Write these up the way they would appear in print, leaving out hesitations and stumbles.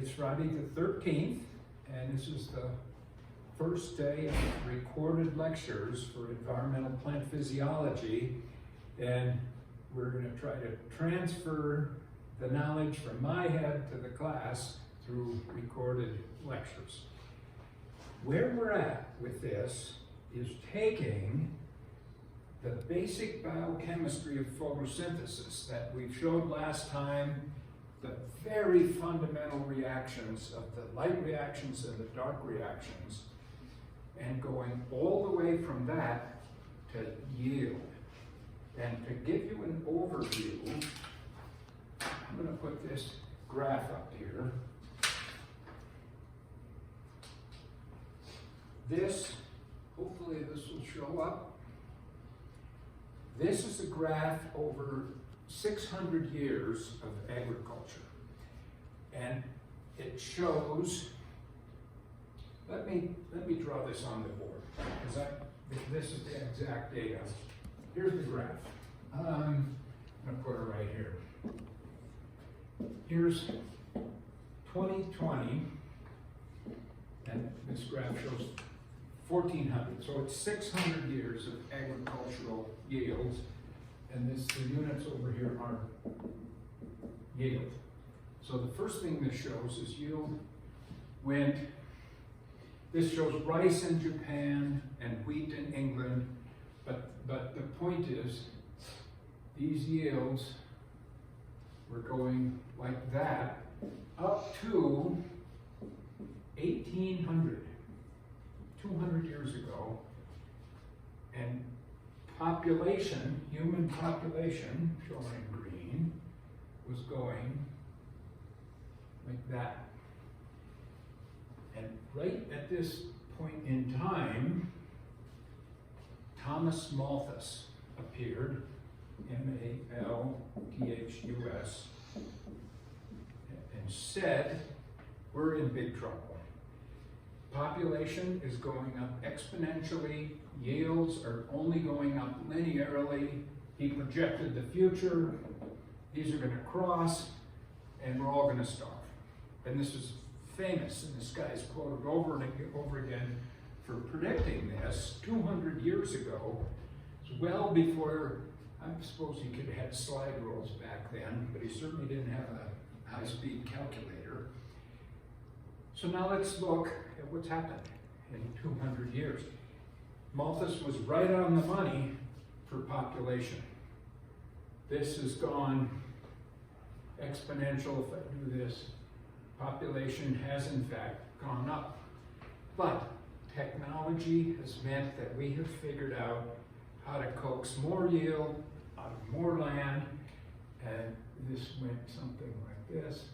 It's Friday the 13th, and this is the first day of recorded lectures for environmental plant physiology, and we're going to try to transfer the knowledge from my head to the class through recorded lectures. Where we're at with this is taking the basic biochemistry of photosynthesis that we showed last time, the very fundamental reactions of the light reactions and the dark reactions, and going all the way from that to yield. And to give you an overview, I'm going to put this graph up here. This, hopefully this will show up. This is a graph over 600 years of agriculture, and it shows, let me draw this on the board, because this is the exact data. Here's the graph. I'm going to put it right here. Here's 2020, and this graph shows 1400, so it's 600 years of agricultural yields. And the units over here are yield. So the first thing this shows is yield went, this shows rice in Japan and wheat in England, but the point is, these yields were going like that up to 1800, 200 years ago, and population, human population, shown in green, was going like that. And right at this point in time, Thomas Malthus appeared, M-A-L-T-H-U-S, and said, we're in big trouble. Population is going up exponentially. Yields are only going up linearly. He projected the future. These are going to cross, and we're all going to starve. And this is famous, and this guy's quoted over and over again for predicting this 200 years ago. It's well before, I suppose he could have had slide rules back then, but he certainly didn't have a high-speed calculator. So now let's look at what's happened in 200 years. Malthus was right on the money for population. This has gone exponential. If I do this, population has in fact gone up. But technology has meant that we have figured out how to coax more yield out of more land, and this went something like this.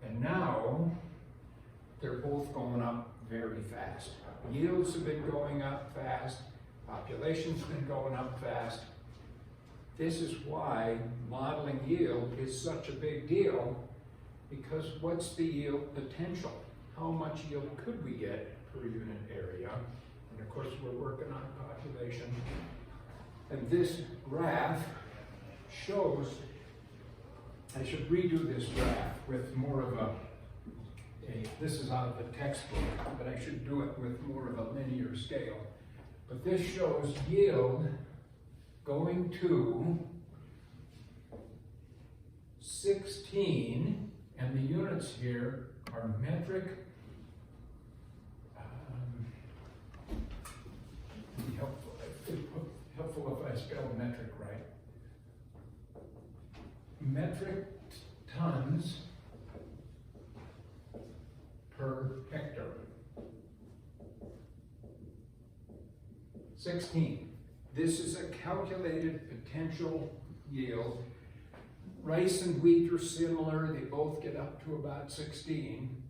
And now they're both going up very fast. Yields have been going up fast, population's been going up fast. This is why modeling yield is such a big deal, because what's the yield potential? How much yield could we get per unit area? And of course, we're working on population. And this graph shows, I should redo this graph with more of this is out of the textbook, but I should do it with more of a linear scale. But this shows yield going to 16, and the units here are metric. It'd be helpful if I spelled metric right. Metric tons per hectare. 16. This is a calculated potential yield. Rice and wheat are similar. They both get up to about 16.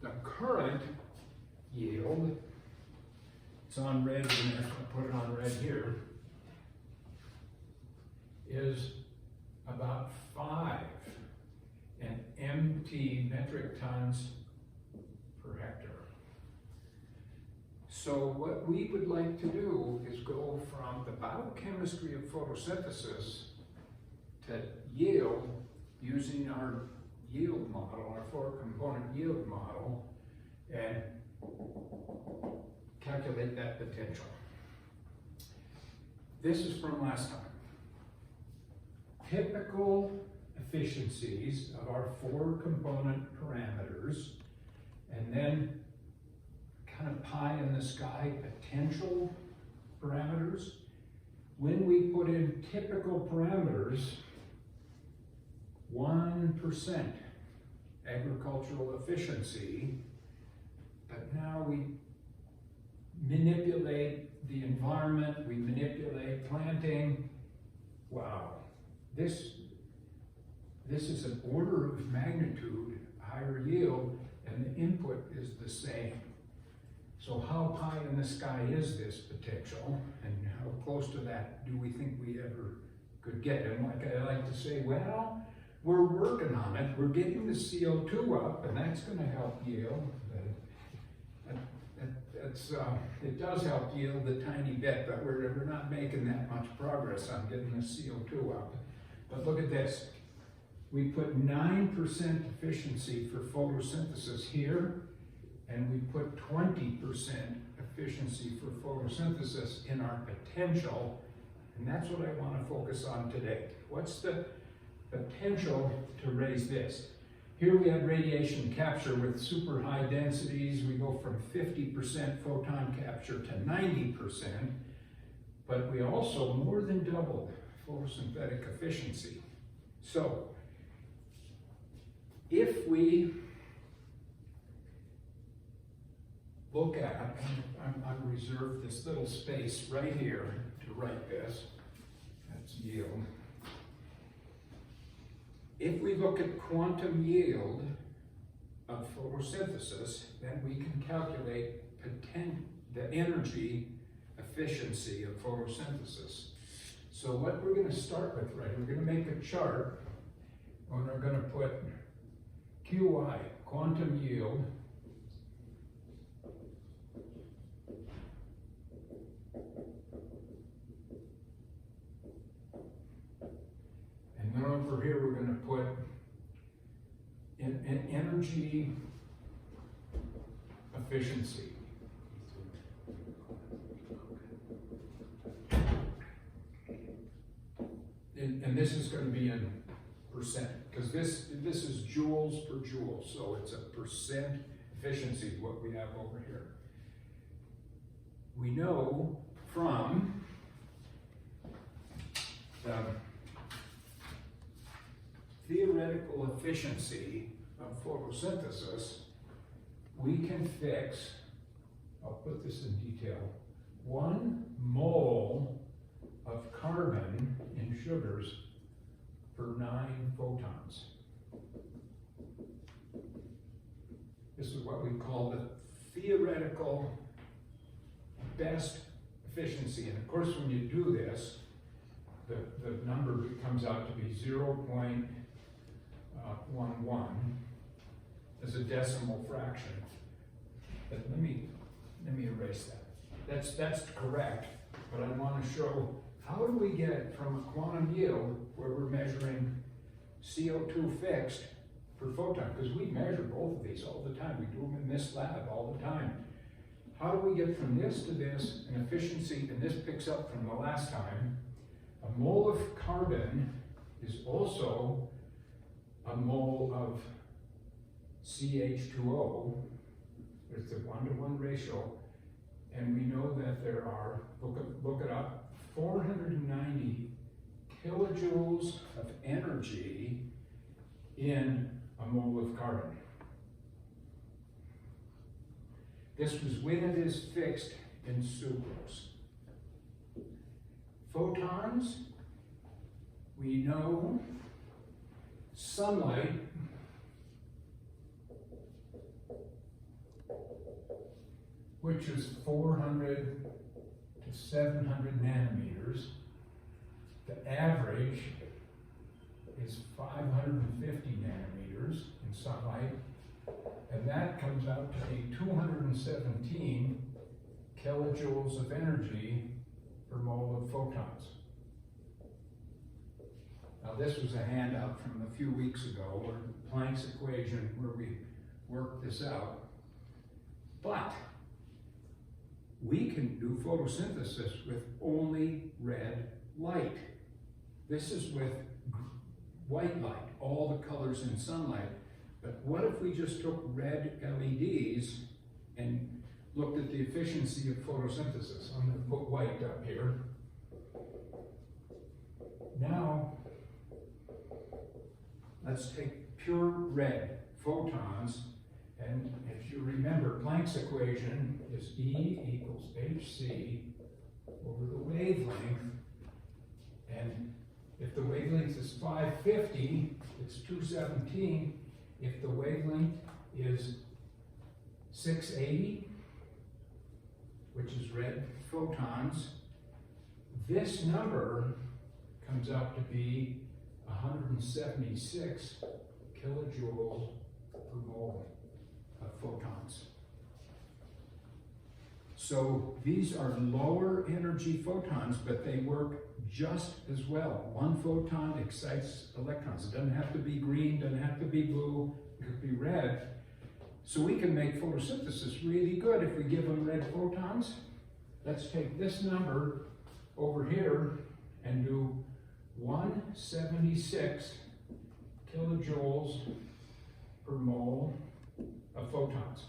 The current yield, it's on red, and I'll put it on red here, is about 5 and MT metric tons per hectare. So what we would like to do is go from the biochemistry of photosynthesis to yield using our yield model, our 4-component yield model, and calculate that potential. This is from last time. Typical efficiencies of our 4-component parameters, and then kind of pie in the sky potential parameters. When we put in typical parameters, 1% agricultural efficiency, but now we manipulate the environment, we manipulate planting. Wow, this is an order of magnitude higher yield, and the input is the same. So how high in the sky is this potential, and how close to that do we think we ever could get? And like I like to say, well, we're working on it. We're getting the CO2 up, and that's going to help yield. It does help yield a tiny bit, but we're not making that much progress on getting the CO2 up. But look at this. We put 9% efficiency for photosynthesis here, and we put 20% efficiency for photosynthesis in our potential, and that's what I want to focus on today. What's the potential to raise this? Here we have radiation capture with super high densities. We go from 50% photon capture to 90%, but we also more than doubled photosynthetic efficiency. So, if we look at, I'm reserved this little space right here to write this, that's yield. If we look at quantum yield of photosynthesis, then we can calculate the energy efficiency of photosynthesis. So what we're going to start with, right, we're going to make a chart, and we're going to put QI, quantum yield, and then over here we're going to put an energy efficiency. And this is going to be in percent, because this is joules per joule, so it's a percent efficiency, what we have over here. We know from the theoretical efficiency of photosynthesis, we can fix, I'll put this in detail, 1 mole of carbon in sugars for 9 photons. This is what we call the theoretical best efficiency. And of course, when you do this, the number comes out to be 0.11 as a decimal fraction. But let me erase that. That's correct, but I want to show how do we get from a quantum yield where we're measuring CO2 fixed per photon, because we measure both of these all the time. We do them in this lab all the time. How do we get from this to this, an efficiency, and this picks up from the last time, a mole of carbon is also a mole of CH2O. It's a 1-to-1 ratio, and we know that there are, look it up, 490 kilojoules of energy in a mole of carbon. This was when it is fixed in sucrose. Photons, we know sunlight which is 400 to 700 nanometers. The average is 550 nanometers in sunlight, and that comes out to be 217 kilojoules of energy per mole of photons. Now this was a handout from a few weeks ago where Planck's equation where we work this out. But we can do photosynthesis with only red light. This is with white light, all the colors in sunlight. But what if we just took red LEDs and looked at the efficiency of photosynthesis? I'm going to put white up here. Now, let's take pure red photons, and if you remember, Planck's equation is E equals hc over the wavelength, and if the wavelength is 550, it's 217. If the wavelength is 680, which is red photons, this number comes out to be 176 kilojoules per mole of photons. So these are lower energy photons, but they work just as well. One photon excites electrons. It doesn't have to be green, doesn't have to be blue, it could be red. So we can make photosynthesis really good if we give them red photons. Let's take this number over here and do 176 kilojoules per mole of photons.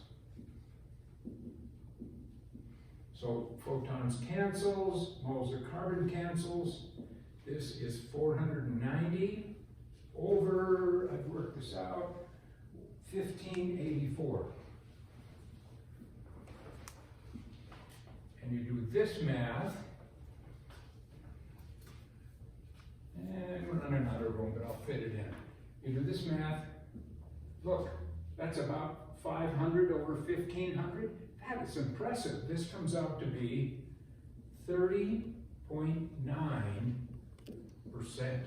So photons cancels, moles of carbon cancels. This is 490 over, I've worked this out, 1584. And you do this math, and we're in another room, but I'll fit it in. You do this math, look, that's about 500 over 1500. That is impressive. This comes out to be 30.9%.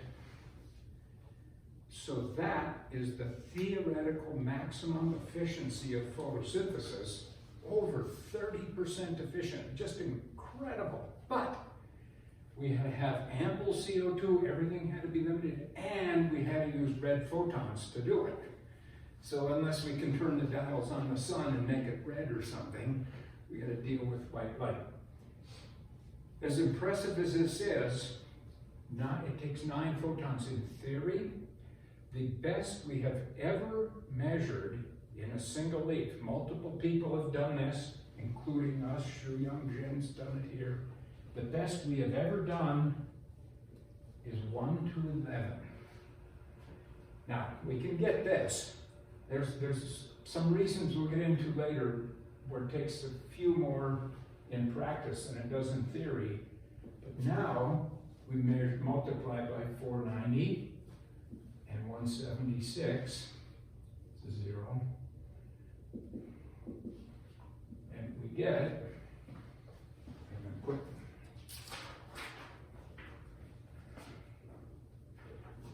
So that is the theoretical maximum efficiency of photosynthesis, over 30% efficient, just incredible. But we had to have ample CO2, everything had to be limited, and we had to use red photons to do it. So unless we can turn the dials on the sun and make it red or something, we got to deal with white light. As impressive as this is, it takes 9 photons in theory. The best we have ever measured in a single leaf, multiple people have done this, including us, Shu Young Jin's done it here. The best we have ever done is 1 to 11. Now, we can get this. There's some reasons we'll get into later where it takes a few more in practice than it does in theory. But now we multiply by 490 and 176 is 0. And we get, I'm going to put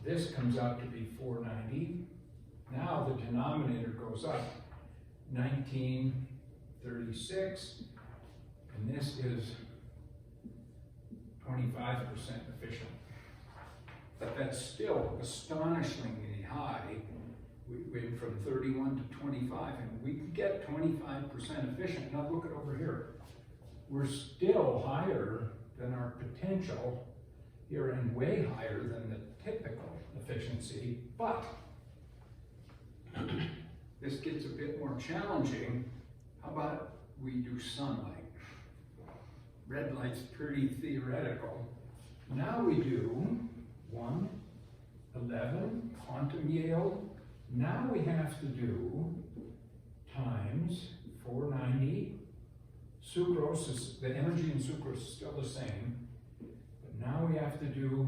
this comes out to be 490. Now the denominator goes up, 1936, and this is 25% efficient. But that's still astonishingly high. We went from 31 to 25, and we could get 25% efficient. Now look at over here. We're still higher than our potential here and way higher than the typical efficiency, but this gets a bit more challenging. How about we do sunlight? Red light's pretty theoretical. Now we do 111 quantum yield. Now we have to do times 490. Sucrose is, the energy in sucrose is still the same. But now we have to do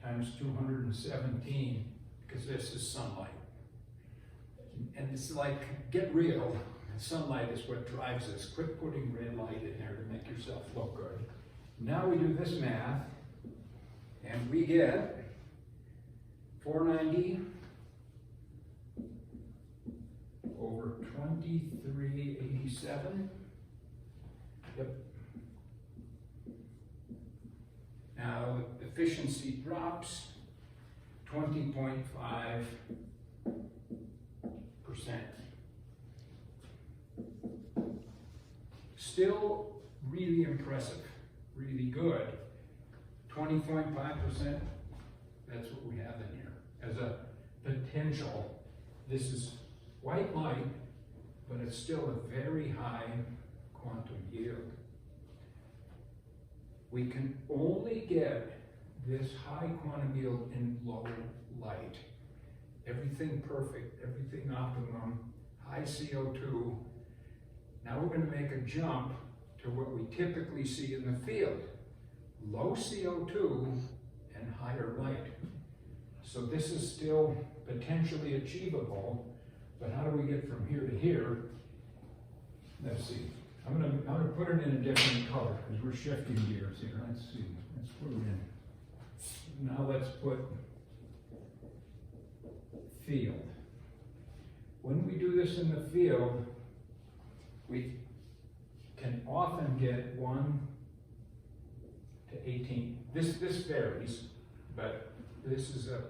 times 217 because this is sunlight. And it's like, get real. Sunlight is what drives us. Quit putting red light in there to make yourself look good. Now we do this math, and we get 490 over 2387. Yep. Now the efficiency drops 20.5%. Still really impressive, really good. 20.5%, that's what we have in here as a potential. This is white light, but it's still a very high quantum yield. We can only get this high quantum yield in low light. Everything perfect, everything optimum, high CO2. Now we're going to make a jump to what we typically see in the field. Low CO2 and higher light. So this is still potentially achievable, but how do we get from here to here? Let's see. I'm gonna put it in a different color because we're shifting gears here. Let's see. Let's put it in. Now let's put field. When we do this in the field, we can often get 1 to 18. This varies, but this is a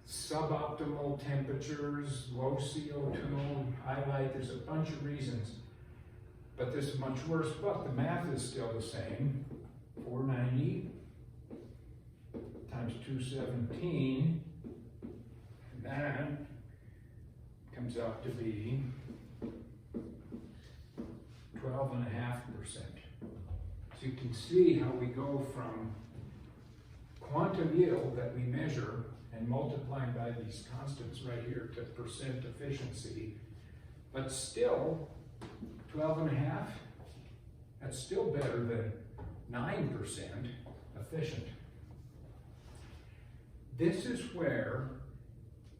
suboptimal temperatures, low CO2, high light. There's a bunch of reasons, but this is much worse. But the math is still the same. 490 times 217, and that comes out to be 12.5%. So you can see how we go from quantum yield that we measure and multiply by these constants right here to percent efficiency, but still 12.5, that's still better than 9% efficient. This is where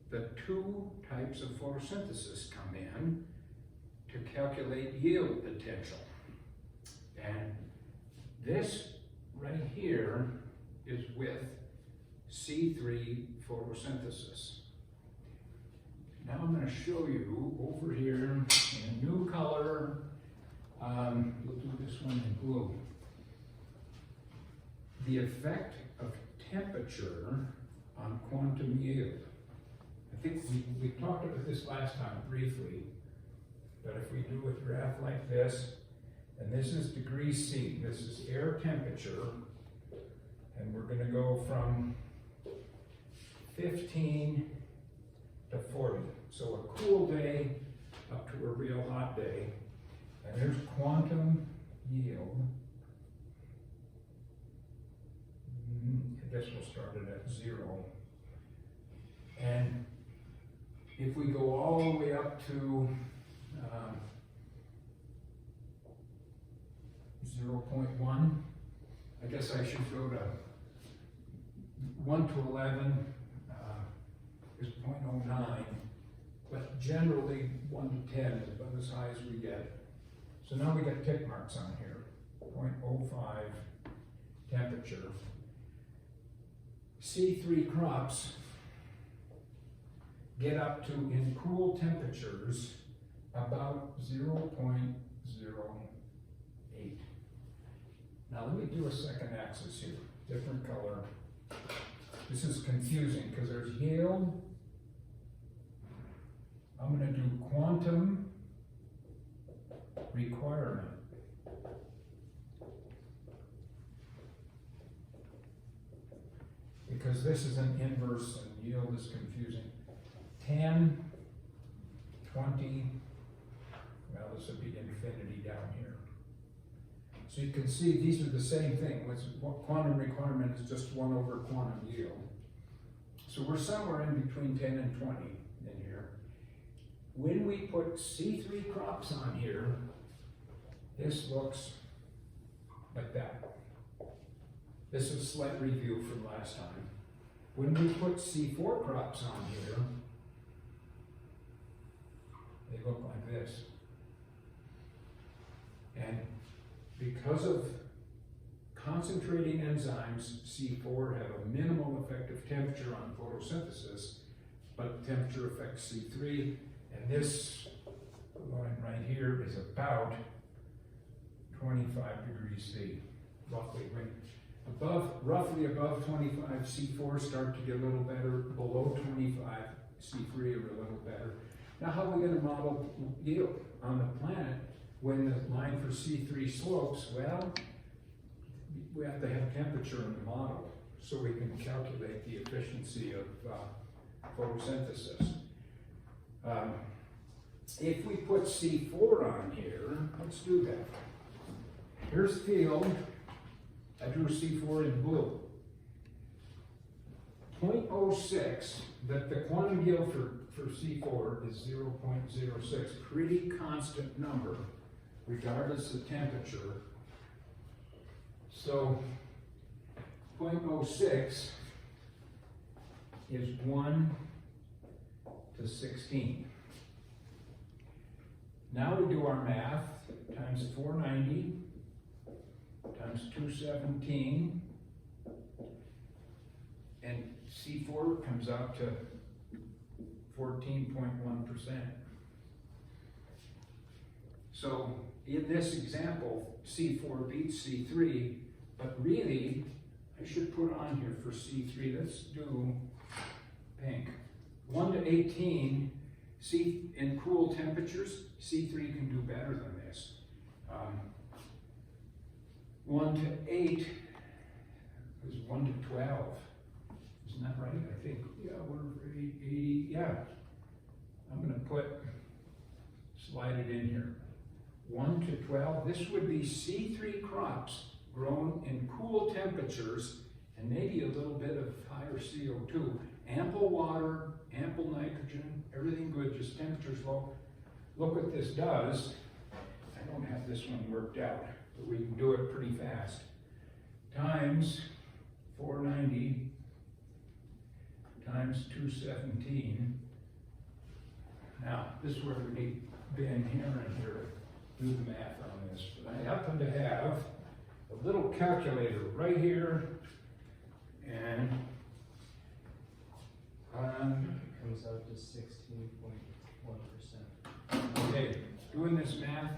the two types of photosynthesis come in to calculate yield potential. And this right here is with C3 photosynthesis. Now I'm going to show you over here in a new color. We'll do this one in blue. The effect of temperature on quantum yield. I think we talked about this last time briefly, but if we do a graph like this, and this is degree C, this is air temperature, and we're going to go from 15 to 40. So a cool day up to a real hot day. And there's quantum yield. I guess we'll start it at 0. And if we go all the way up to 0.1, I guess I should go to 1 to 11 is 0.09, but generally 1 to 10 is about as high as we get. So now we got tick marks on here, 0.05 temperature. C3 crops get up to, in cool temperatures, about 0.08. Now let me do a second axis here, different color. This is confusing because there's yield. I'm going to do quantum requirement. Because this is an inverse and yield is confusing. 10, 20, well, this would be infinity down here. So you can see these are the same thing. Quantum requirement is just 1 over quantum yield. So we're somewhere in between 10 and 20 in here. When we put C3 crops on here, this looks like that. This is a slight review from last time. When we put C4 crops on here, they look like this. And because of concentrating enzymes, C4 have a minimal effective temperature on photosynthesis, but temperature affects C3, and this line right here is about 25 degrees C, roughly. roughly above 25, C4 start to get a little better, below 25, C3 are a little better. Now how are we going to model yield on the planet when the line for C3 slopes? Well, we have to have temperature in the model so we can calculate the efficiency of photosynthesis. If we put C4 on here, let's do that. Here's field. I drew C4 in blue. 0.06, that the quantum yield for C4 is 0.06, pretty constant number, regardless of temperature. So 0.06 is 1 to 16. Now we do our math, times 490, times 217, and C4 comes out to 14.1%. So in this example, C4 beats C3, but really, I should put on here for C3, let's do pink. 1 to 18, in cool temperatures, C3 can do better than this. 1 to 8 is 1 to 12. Isn't that right? I think, yeah, we're 80, yeah. I'm going to slide it in here. 1 to 12, this would be C3 crops grown in cool temperatures and maybe a little bit of higher CO2. Ample water, ample nitrogen, everything good, just temperatures low. Look what this does. I don't have this one worked out, but we can do it pretty fast. Times 490 times 217. Now, this is where we need Ben Heron here to do the math on this. But I happen to have a little calculator right here, and it comes out to 16.1%. Okay, doing this math,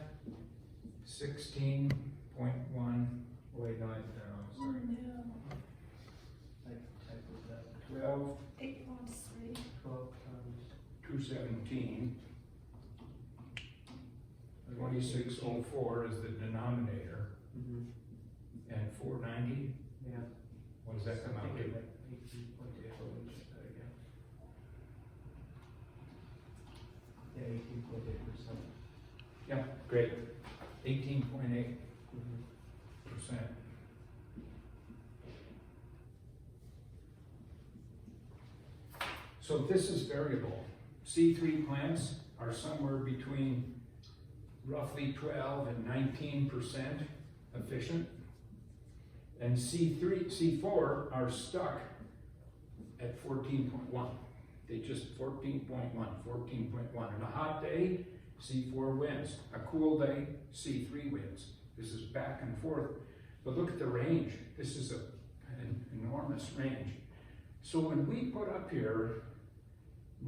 16.1. Wait, no, sorry. No. I typed that. 12, 8 times 3. 12 times. 217. 2604 is the denominator. Mm-hmm. And 490, Yeah. what does that come out to? 18.8. Let me check that again. Yeah, 18.8%. Yeah, great. 18.8%. So this is variable. C3 plants are somewhere between roughly 12 and 19% efficient. And C4 are stuck at 14.1. They just 14.1. On a hot day, C4 wins. A cool day, C3 wins. This is back and forth. But look at the range. This is an enormous range. So when we put up here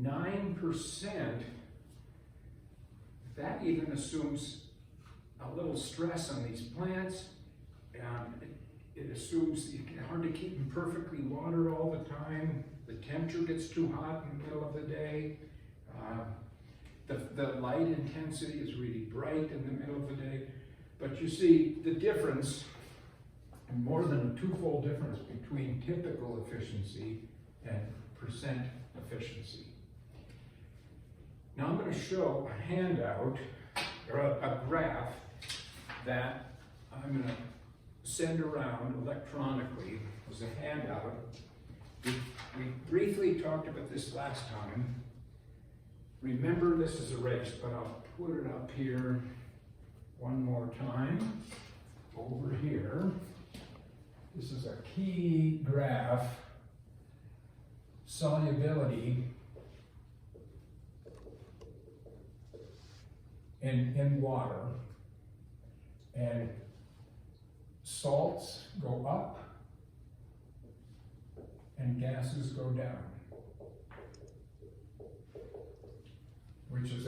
9%, that even assumes a little stress on these plants. It assumes it's hard to keep them perfectly watered all the time. The temperature gets too hot in the middle of the day. The light intensity is really bright in the middle of the day. But you see the difference, more than a twofold difference between typical efficiency and percent efficiency. Now I'm going to show a handout, or a graph, that I'm going to send around electronically as a handout. We briefly talked about this last time. Remember, this is erased, but I'll put it up here one more time. Over here. This is a key graph. Solubility in water, and salts go up and gases go down, which is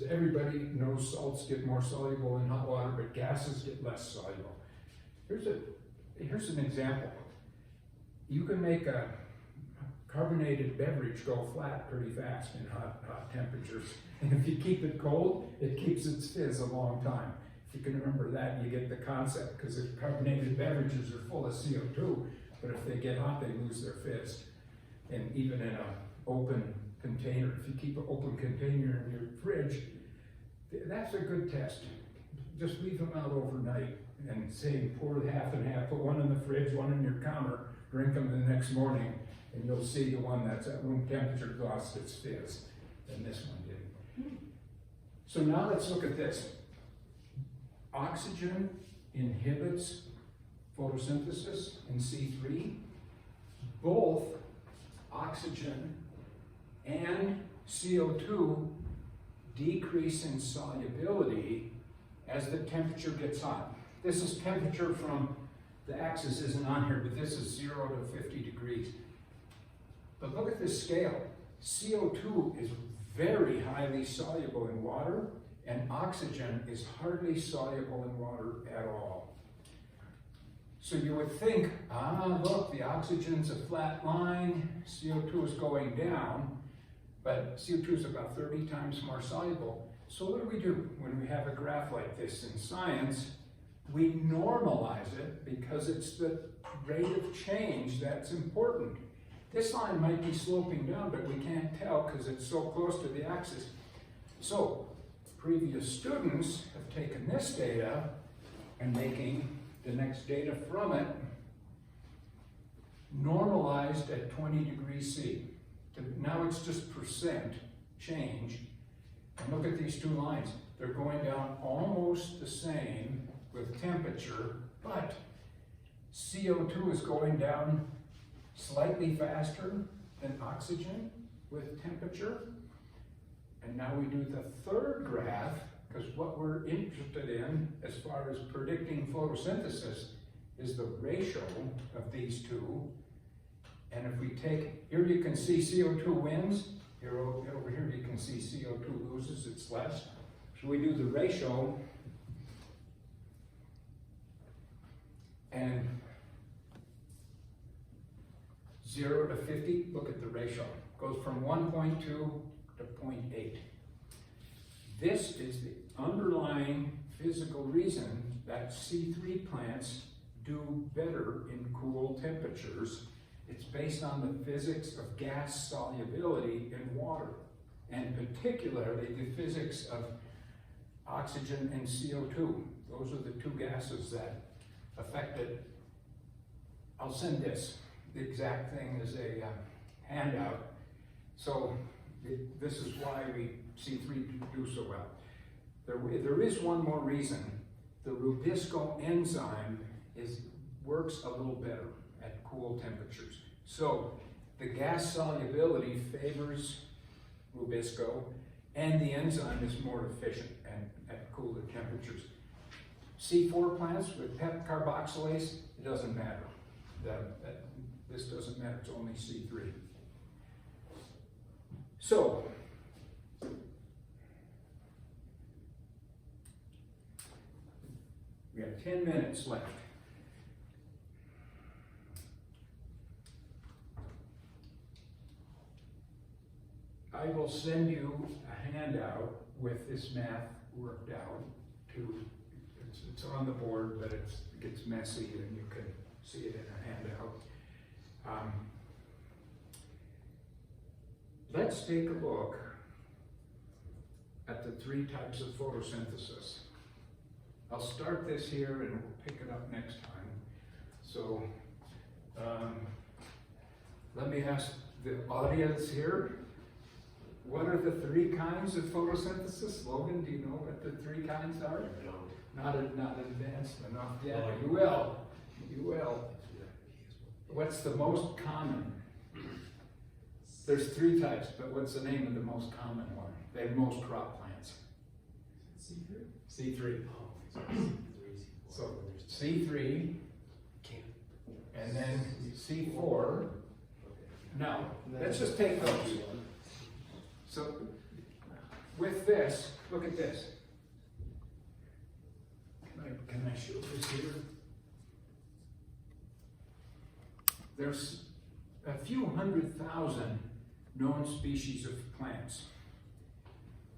everybody knows salts get more soluble in hot water, but gases get less soluble. Here's a here's an example. You can make a carbonated beverage go flat pretty fast in hot temperatures. And if you keep it cold, it keeps its fizz a long time. If you can remember that, you get the concept, because if carbonated beverages are full of CO2, but if they get hot, they lose their fizz. And even in an open container, if you keep an open container in your fridge, that's a good test. Just leave them out overnight and say pour half and half, put one in the fridge, one in your counter, drink them the next morning, and you'll see the one that's at room temperature lost its fizz, and this one didn't. So now let's look at this. Oxygen inhibits photosynthesis in C3. Both oxygen and CO2 decrease in solubility as the temperature gets hot. This is temperature from, the axis isn't on here, but this is 0 to 50 degrees. But look at this scale. CO2 is very highly soluble in water, and oxygen is hardly soluble in water at all. So you would think, look, the oxygen's a flat line, CO2 is going down, but CO2 is about 30 times more soluble. So what do when we have a graph like this in science? We normalize it because it's the rate of change that's important. This line might be sloping down, but we can't tell because it's so close to the axis. So previous students have taken this data and making the next data from it normalized at 20 degrees C. Now it's just percent change. And look at these two lines. They're going down almost the same with temperature, but CO2 is going down slightly faster than oxygen with temperature. And now we do the third graph, because what we're interested in as far as predicting photosynthesis is the ratio of these two. And if we take, here you can see CO2 wins, here over here you can see CO2 loses, it's less. So we do the ratio, and 0 to 50, look at the ratio, goes from 1.2 to 0.8. This is the underlying physical reason that C3 plants do better in cool temperatures. It's based on the physics of gas solubility in water, and particularly the physics of oxygen and CO2. Those are the two gases that affect it. I'll send this. The exact thing is a handout. So this is why we C3 do so well. There is one more reason. The Rubisco enzyme works a little better at cool temperatures. So the gas solubility favors Rubisco, and the enzyme is more efficient at cooler temperatures. C4 plants with PEP carboxylase, it doesn't matter. This doesn't matter, it's only C3. So, we have 10 minutes left. I will send you a handout with this math worked out. It's on the board, but it gets messy and you can see it in a handout. Let's take a look at the 3 types of photosynthesis. I'll start this here and we'll pick it up next time. So let me ask the audience here, what are the 3 kinds of photosynthesis? Logan, do you know what the 3 kinds are? Not advanced enough yet. You will. You will. What's the most common? There's 3 types, but what's the name of the most common one? They have most crop plants. C3. C3. So C3, and then C4. Now, let's just take those. So with this, look at this. Can I show this here? there's a few 100,000 known species of plants.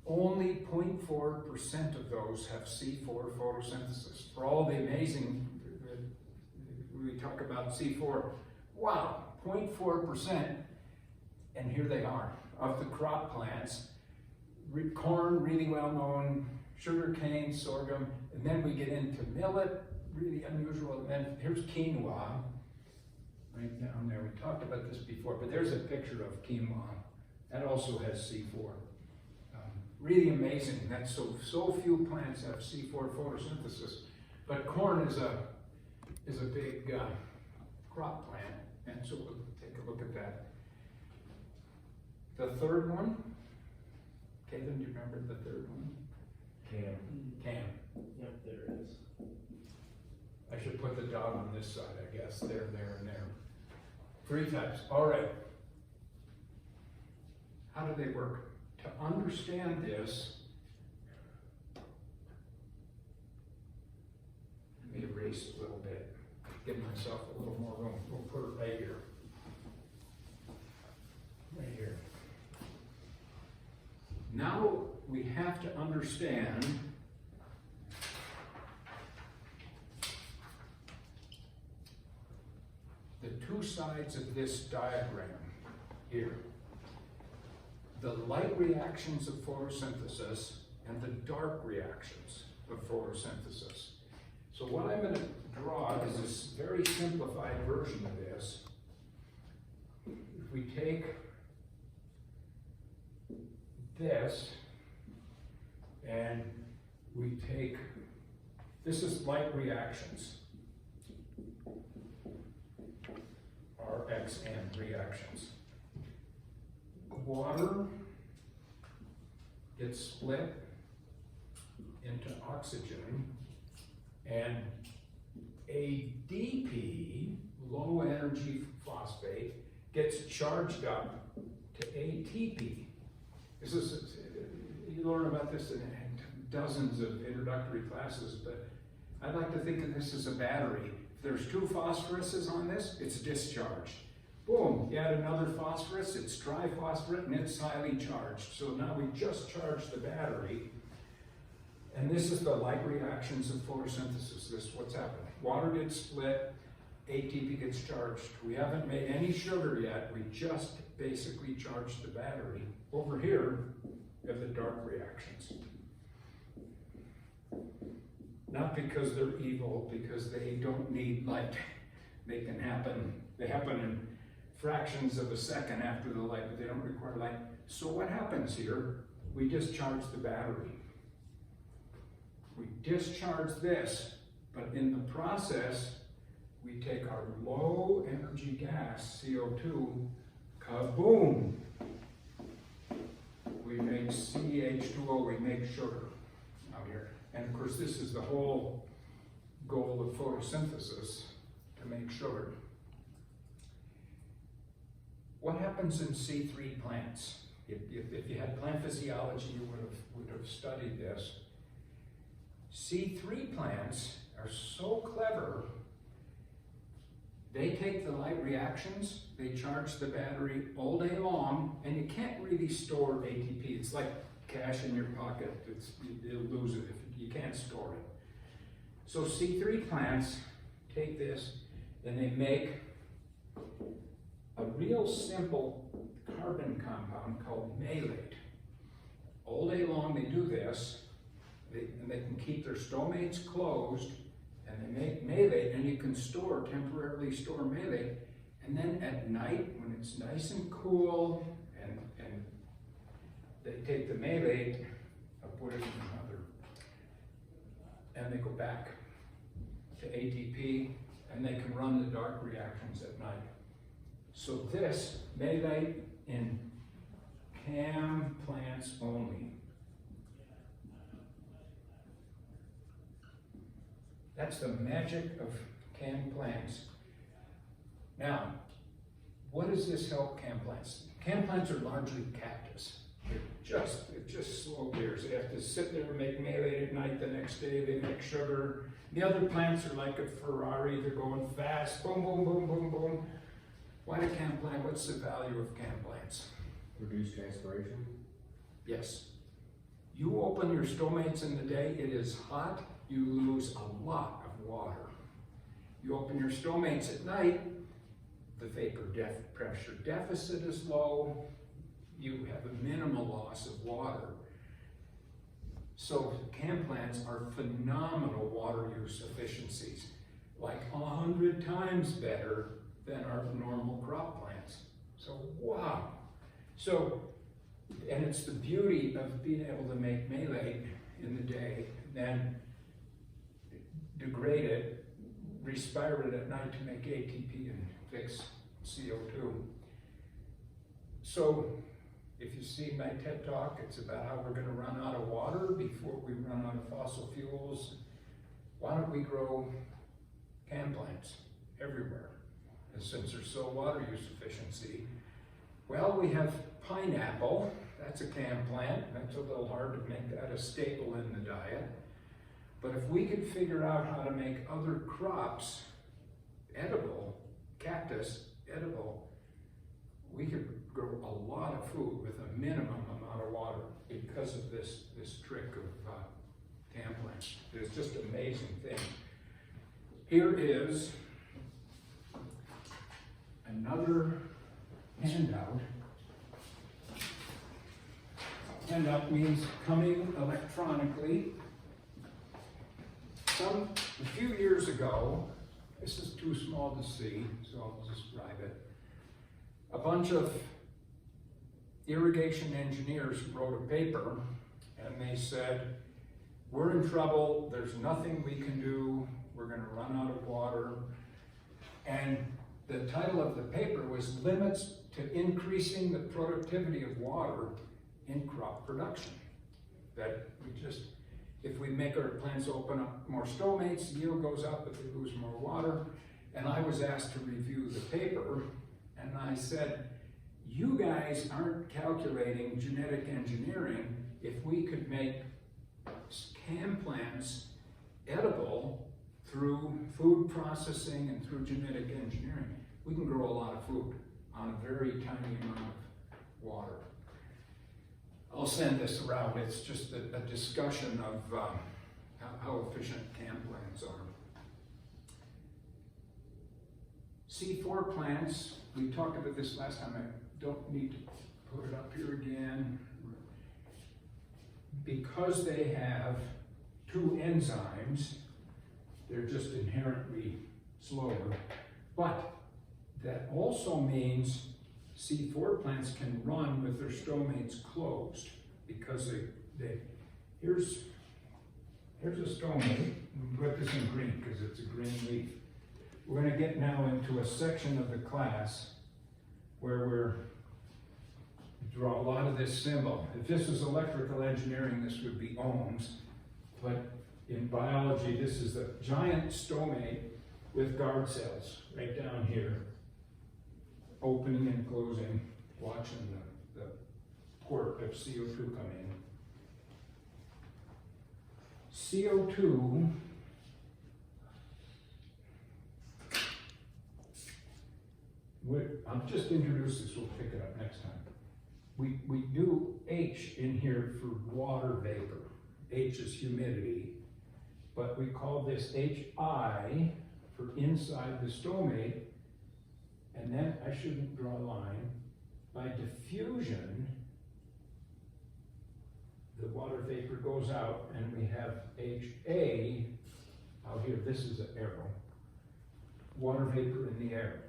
Only 0.4% of those have C4 photosynthesis. For all the amazing, we talk about C4, wow, 0.4%, and here they are. Of the crop plants, corn, really well known, sugar cane, sorghum, and then we get into millet, really unusual, and then here's quinoa, right down there. We talked about this before, but there's a picture of quinoa. That also has C4. Really amazing that so few plants have C4 photosynthesis, but corn is a big crop plant, and so we'll take a look at that. The third one, Caitlin, do you remember the third one? Cam. Yep, there it is. I should put the dot on this side, I guess. There, and there. 3 types. All right. How do they work? To understand this, let me erase a little bit. Give myself a little more room. We'll put it right here. Right here. Now we have to understand the 2 sides of this diagram here. The light reactions of photosynthesis and the dark reactions of photosynthesis. So what I'm going to draw is this very simplified version of this. If we take this and we take, this is light reactions, RXN reactions. Water gets split into oxygen, and ADP, low energy phosphate, gets charged up to ATP. This is, you learn about this in dozens of introductory classes, but I'd like to think of this as a battery. If there's 2 phosphoruses on this, it's discharged. Boom, you add another phosphorus, it's triphosphorate, and it's highly charged. So now we just charged the battery, and this is the light reactions of photosynthesis. This is what's happening. Water gets split, ATP gets charged. We haven't made any sugar yet, we just basically charged the battery. Over here, we have the dark reactions. Not because they're evil, because they don't need light. They can happen, they happen in fractions of a second after the light, but they don't require light. So what happens here? We discharge the battery. We discharge this, but in the process, we take our low energy gas, CO2, kaboom! We make CH2O, we make sugar out here. And of course, this is the whole goal of photosynthesis, to make sugar. What happens in C3 plants? If you had plant physiology, you would have studied this. C3 plants are so clever, they take the light reactions, they charge the battery all day long, and you can't really store ATP. It's like cash in your pocket. You'll lose it if you can't store it. So C3 plants take this and they make a real simple carbon compound called malate. All day long they do this, and they can keep their stomates closed, and they make malate, and you can temporarily store malate, and then at night, when it's nice and cool, and they take the malate, put it in another, and they go back to ATP, and they can run the dark reactions at night. So this, malate in CAM plants only. That's the magic of CAM plants. Now, what does this help CAM plants? CAM plants are largely cactus. They're just slow gears. They have to sit there and make malate at night. The next day they make sugar. The other plants are like a Ferrari. They're going fast. Boom, boom, boom, boom, boom. Why do canned plants? What's the value of canned plants? Reduce transpiration. Yes. You open your stomates in the day, it is hot, you lose a lot of water. You open your stomates at night, the vapor pressure deficit is low, you have a minimal loss of water. So canned plants are phenomenal water use efficiencies, like 100 times better than our normal crop plants. So wow. So, and it's the beauty of being able to make malate in the day, then degrade it, respire it at night to make ATP and fix CO2. So, if you see my TED Talk, it's about how we're going to run out of water before we run out of fossil fuels. Why don't we grow canned plants everywhere? And since there's so water use efficiency, well, we have pineapple. That's a canned plant. That's a little hard to make that a staple in the diet. But if we could figure out how to make other crops edible, cactus edible, we could grow a lot of food with a minimum amount of water because of this trick of canned plants. It's just an amazing thing. Here is another handout. Handout means coming electronically. A few years ago, this is too small to see, so I'll describe it. A bunch of irrigation engineers wrote a paper and they said, we're in trouble, there's nothing we can do, we're going to run out of water. And the title of the paper was Limits to Increasing the Productivity of Water in Crop Production. That we just, if we make our plants open up more stomates, yield goes up, but we lose more water. And I was asked to review the paper, and I said, you guys aren't calculating genetic engineering. If we could make canned plants edible through food processing and through genetic engineering, we can grow a lot of food on a very tiny amount of water. I'll send this around. It's just a discussion of how efficient canned plants are. C4 plants, we talked about this last time. I don't need to put it up here again. Because they have two enzymes, they're just inherently slower. But that also means C4 plants can run with their stomates closed because here's a stomate. We put this in green because it's a green leaf. We're going to get now into a section of the class where we're draw a lot of this symbol. If this was electrical engineering, this would be ohms. But in biology, this is a giant stomate with guard cells right down here, opening and closing, watching the port of CO2 come in. CO2 I'll just introduce this, we'll pick it up next time. We do H in here for water vapor. H is humidity, but we call this HI for inside the stomate, and then I shouldn't draw a line. By diffusion, the water vapor goes out and we have HA out here. This is an arrow. Water vapor in the air.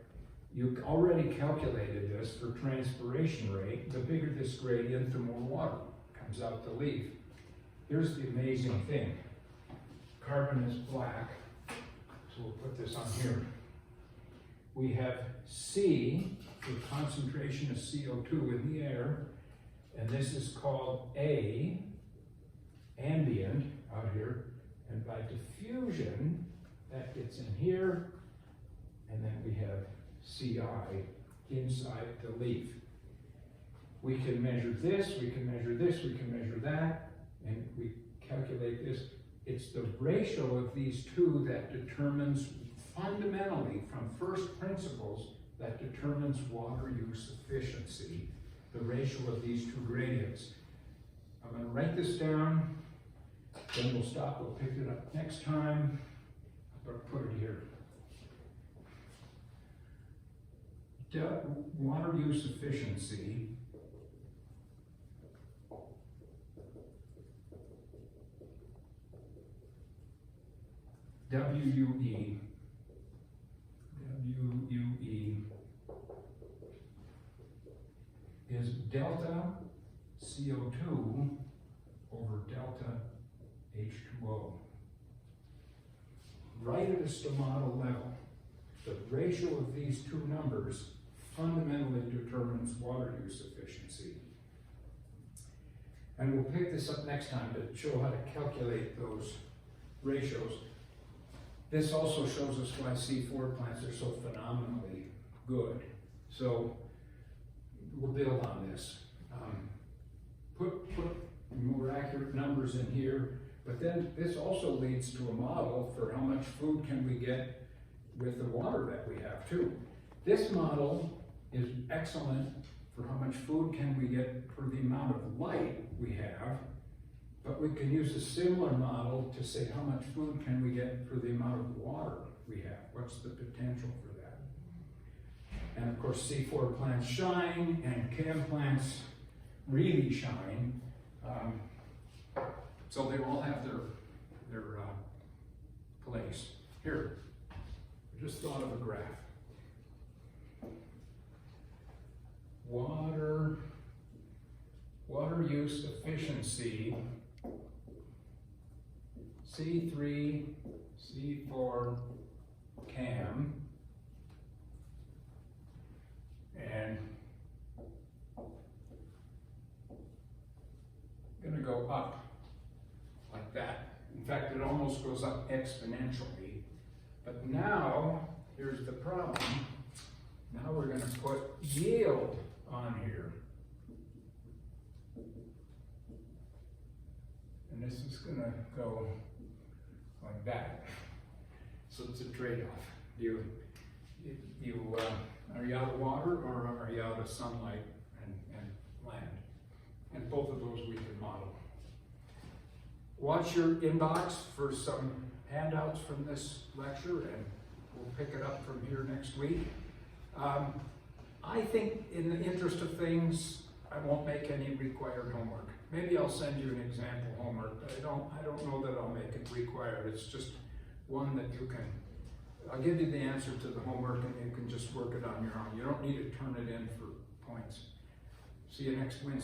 You already calculated this for transpiration rate. The bigger this gradient, the more water comes out the leaf. Here's the amazing thing. Carbon is black, so we'll put this on here. We have C, the concentration of CO2 in the air, and this is called A, ambient, out here, and by diffusion, that gets in here, and then we have CI inside the leaf. We can measure this, we can measure this, we can measure that, and we calculate this. It's the ratio of these two that determines fundamentally from first principles that determines water use efficiency, the ratio of these two gradients. I'm going to write this down, then we'll stop, we'll pick it up next time. I'll put it here. Water use efficiency WUE is delta CO2 over delta H2O. Right at a stomatal level, the ratio of these two numbers fundamentally determines water use efficiency. And we'll pick this up next time to show how to calculate those ratios. This also shows us why C4 plants are so phenomenally good. So we'll build on this. Put more accurate numbers in here, but then this also leads to a model for how much food can we get with the water that we have too. This model is excellent for how much food can we get for the amount of light we have, but we can use a similar model to say how much food can we get for the amount of water we have. What's the potential for that? And of course C4 plants shine and CAM plants really shine. So they all have their place. Here, I just thought of a graph. Water use efficiency, C3, C4, CAM, and going to go up like that. In fact, it almost goes up exponentially. But now, here's the problem. Now we're going to put yield on here. And this is going to go like that. So it's a trade-off. Are you out of water or are you out of sunlight and land? And both of those we can model. Watch your inbox for some handouts from this lecture, and we'll pick it up from here next week. I think in the interest of things, I won't make any required homework. Maybe I'll send you an example homework, but I don't know that I'll make it required. It's just one that you can, I'll give you the answer to the homework and you can just work it on your own. You don't need to turn it in for points. See you next Wednesday.